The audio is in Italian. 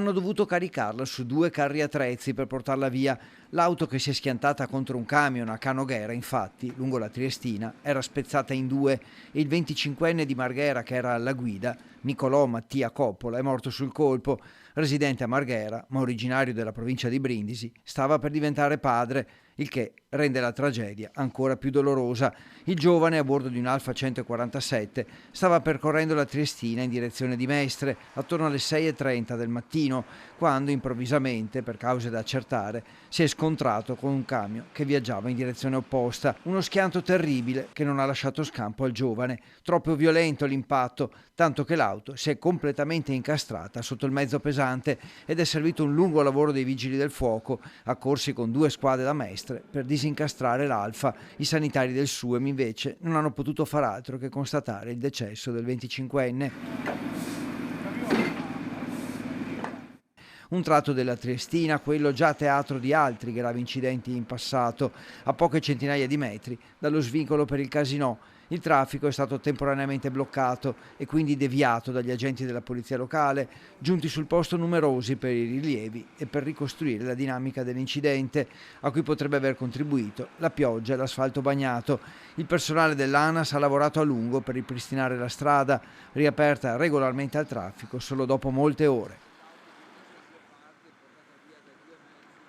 hanno dovuto caricarla su 2 carri attrezzi per portarla via. L'auto, che si è schiantata contro un camion a Canoghera, infatti, lungo la Triestina, era spezzata in 2 e il 25enne di Marghera, che era alla guida, Nicolò Mattia Coppola, è morto sul colpo. Residente a Marghera, ma originario della provincia di Brindisi, stava per diventare padre, il che rende la tragedia ancora più dolorosa. Il giovane, a bordo di un Alfa 147, stava percorrendo la Triestina in direzione di Mestre attorno alle 6:30 del mattino, quando improvvisamente, per cause da accertare, si è scontrato con un camion che viaggiava in direzione opposta. Uno schianto terribile che non ha lasciato scampo al giovane. Troppo violento l'impatto, tanto che l'auto si è completamente incastrata sotto il mezzo pesante ed è servito un lungo lavoro dei vigili del fuoco, accorsi con 2 squadre da Mestre, per disincastrare l'Alfa. I sanitari del SUEM invece non hanno potuto far altro che constatare il decesso del 25enne. Un tratto della Triestina, quello già teatro di altri gravi incidenti in passato, a poche centinaia di metri dallo svincolo per il casinò. Il traffico è stato temporaneamente bloccato e quindi deviato dagli agenti della polizia locale, giunti sul posto numerosi per i rilievi e per ricostruire la dinamica dell'incidente, a cui potrebbe aver contribuito la pioggia e l'asfalto bagnato. Il personale dell'ANAS ha lavorato a lungo per ripristinare la strada, riaperta regolarmente al traffico solo dopo molte ore.